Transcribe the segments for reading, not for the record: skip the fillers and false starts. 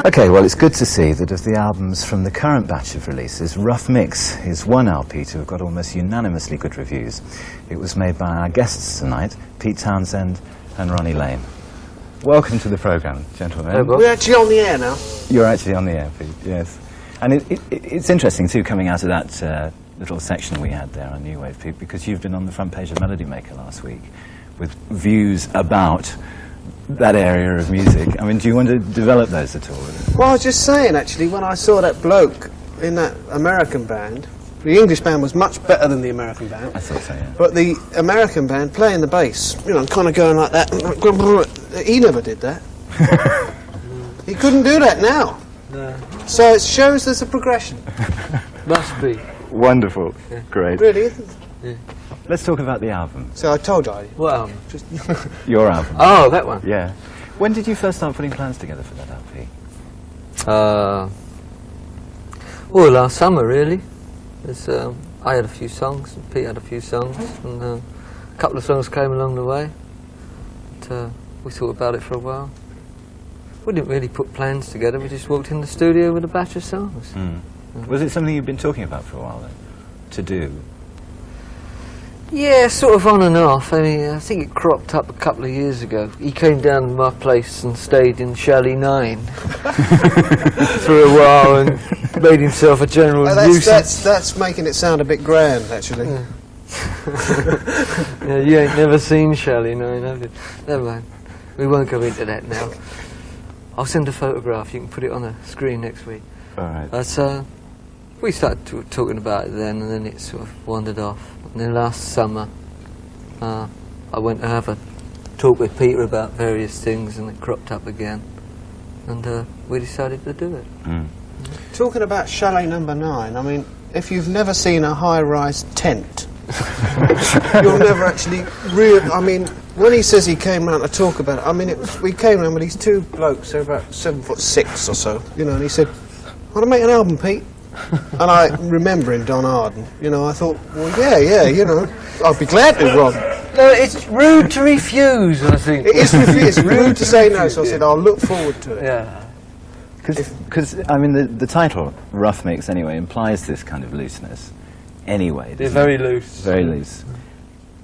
Okay, well, it's good to see that of the albums from the current batch of releases, Rough Mix is one LP to have got almost unanimously good reviews. It was made by our guests tonight, Pete Townshend and Ronnie Lane. Welcome to the programme, gentlemen. We're actually on the air now. You're actually on the air, Pete, yes. And it's interesting, too, coming out of that little section we had there on New Wave, Pete, because you've been on the front page of Melody Maker last week with views about that area of music. I mean, do you want to develop those at all? Well, I was just saying, actually, when I saw that bloke in that American band, the English band was much better than the American band. I thought so, yeah. But the American band playing the bass, you know, kind of going like that, he never did that. He couldn't do that now. No. So it shows there's a progression. Must be. Wonderful. Yeah. Great. Really, isn't it? Yeah. Let's talk about the album. So I told you. What album? Just Your album. Oh, that one. Yeah. When did you first start putting plans together for that LP? Well, last summer, really. I had a few songs, and Pete had a few songs, and a couple of songs came along the way. But, we thought about it for a while. We didn't really put plans together, we just walked in the studio with a batch of songs. Mm. Was it something you've been talking about for a while, then, to do? Yeah, sort of on and off. I mean, I think it cropped up a couple of years ago. He came down to my place and stayed in Chalet 9 for a while and made himself a general nuisance. That's making it sound a bit grand, actually. Yeah. Yeah, you ain't never seen Chalet 9, have you? Never mind. We won't go into that now. I'll send a photograph. You can put it on the screen next week. All right. We started talking about it then, and then it sort of wandered off. And then last summer, I went to have a talk with Peter about various things, and it cropped up again. And we decided to do it. Mm. Talking about Chalet number 9, I mean, if you've never seen a high-rise tent, you'll never actually I mean, when he says he came round to talk about it, I mean, we came round with these two blokes, they're about 7'6" or so, you know, and he said, "Want to make an album, Pete?" And I remember him, Don Arden, you know, I thought, well, yeah, you know, I'd be glad to, Rob. No, it's rude to refuse, I think. It is it's rude to say no, so I said, I'll look forward to it. Yeah. Because, I mean, the title, Rough Mix, anyway, implies this kind of looseness. Anyway. They're very loose. Very loose.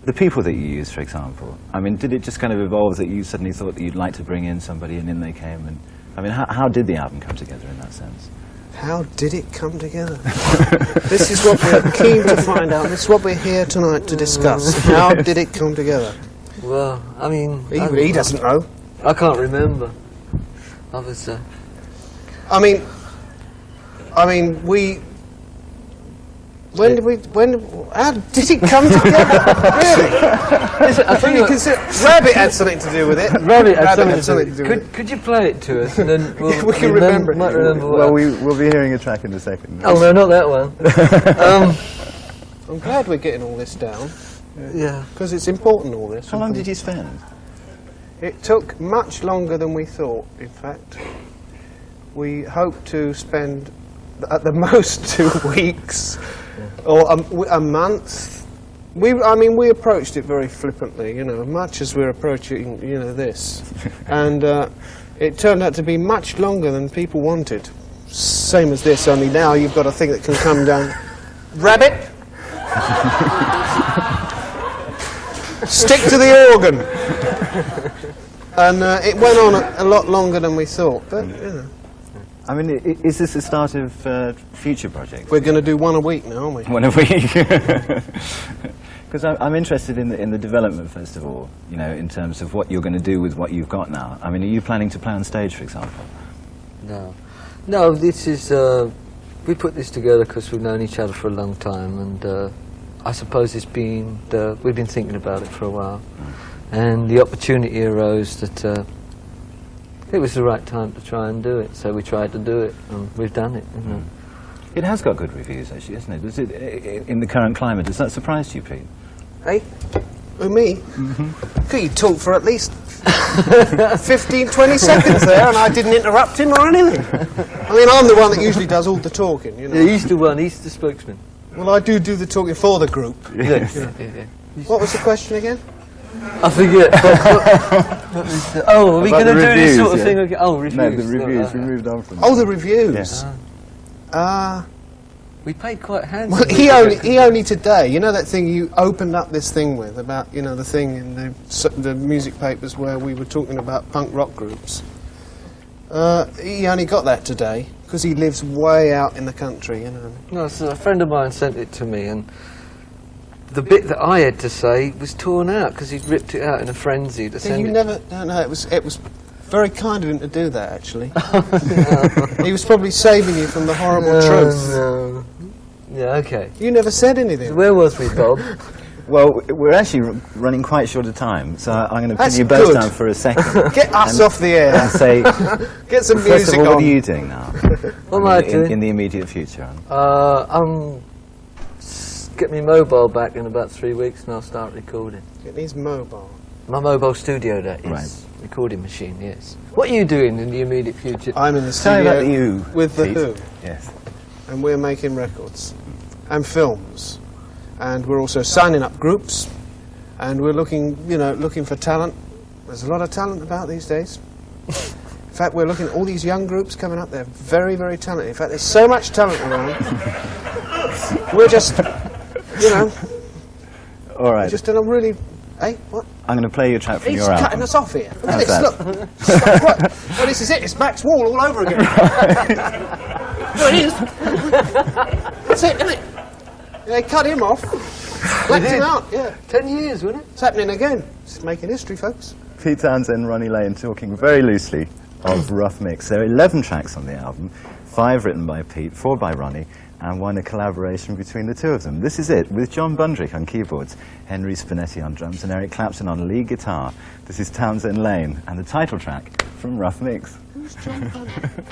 The people that you use, for example, I mean, did it just kind of evolve that you suddenly thought that you'd like to bring in somebody and in they came? And I mean, how did the album come together in that sense? How did it come together? This is what we're keen to find out. This is what we're here tonight to discuss. How did it come together? Well, I mean... He doesn't know. I can't remember. I was... I mean, we... how did it come together? Really? Rabbit had something to do with it. Rabbit had something to do with it. Could you play it to us? And then we can remember it. Might remember well, we'll be hearing a track in a second. Oh, no, not that one. I'm glad we're getting all this down. Yeah. Because it's important, all this. How long did you spend? It took much longer than we thought, in fact. We hoped to spend, at the most, 2 weeks. Or a month. I mean, we approached it very flippantly, you know, much as we're approaching, you know, this. And it turned out to be much longer than people wanted. Same as this, only now you've got a thing that can come down. Rabbit! Stick to the organ! And it went on a lot longer than we thought, but, you know. I mean, is this the start of future projects? We're going to do one a week now, aren't we? One a week. Because I'm interested in the development, first of all, you know, in terms of what you're going to do with what you've got now. I mean, are you planning to play on stage, for example? No, this is... we put this together because we've known each other for a long time, and I suppose it's been... we've been thinking about it for a while. And the opportunity arose that... it was the right time to try and do it, so we tried to do it, and we've done it. You know. It has got good reviews, actually, hasn't it? Does it, in the current climate, does that surprise you, Pete? Hey? Who, me? Could you talk for at least 15, 20 seconds there, and I didn't interrupt him or anything? I mean, I'm the one that usually does all the talking, you know. Yeah, he's the one, he's the spokesman. Well, I do the talking for the group. Yes. Yeah. What was the question again? I forget. Oh, are we About going to the do this reviews, sort of yeah. thing again? Oh, reviews. No, the reviews. No, We moved on from. Oh, the reviews. we paid quite Well, handsomely. he only today. You know that thing you opened up this thing with about the thing in the music papers where we were talking about punk rock groups. He only got that today because he lives way out in the country. You know. No, so a friend of mine sent it to me, and the bit that I had to say was torn out because he'd ripped it out in a frenzy to send You it. never. No. It was very kind of him to do that. Actually, he was probably saving you from the horrible truth. No. Yeah, okay. You never said anything. Where was we, Bob? Well, we're actually running quite short of time, so I'm going to put That's you both good. down for a second Get us off the air. and say, Get some first music of all, what on. are you doing now? What am I doing? In the immediate future? Get me mobile back in about 3 weeks, and I'll start recording. It needs mobile. My mobile studio, that is. Right. Recording machine, yes. What are you doing in the immediate future? I'm in the Tell me studio about you, with the Pete. Who, Yes. and we're making records and films, and we're also signing up groups, and we're looking for talent. There's a lot of talent about these days. In fact, we're looking at all these young groups coming up. They're very, very talented. In fact, there's so much talent around. We're just, All right. just in a really. Hey, what? I'm going to play you a track from He's your cutting album. us off here. Look How's at this, that? look. Stop, what? Well, this is it. It's Max Wall all over again. No, it is. That's it, isn't it? They cut him off. Blacked him out, yeah. 10 years, wasn't it? It's happening again. It's making history, folks. Pete Townshend, Ronnie Lane, talking very loosely of Rough Mix. There are 11 tracks on the album, 5 written by Pete, 4 by Ronnie, and 1 a collaboration between the two of them. This is it, with John Bundrick on keyboards, Henry Spinetti on drums, and Eric Clapton on lead guitar. This is Townshend Lane, and the title track from Rough Mix. Who's John Bundrick?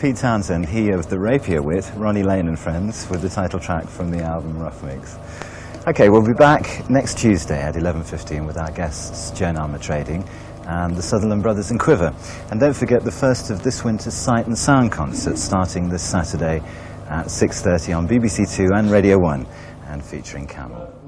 Pete Townshend, he of the rapier wit, Ronnie Lane and Friends, with the title track from the album Rough Mix. Okay, we'll be back next Tuesday at 11:15 with our guests Joan Armour Trading and the Sutherland Brothers and Quiver. And don't forget the first of this winter's Sight and Sound concerts starting this Saturday at 6:30 on BBC Two and Radio 1 and featuring Camel.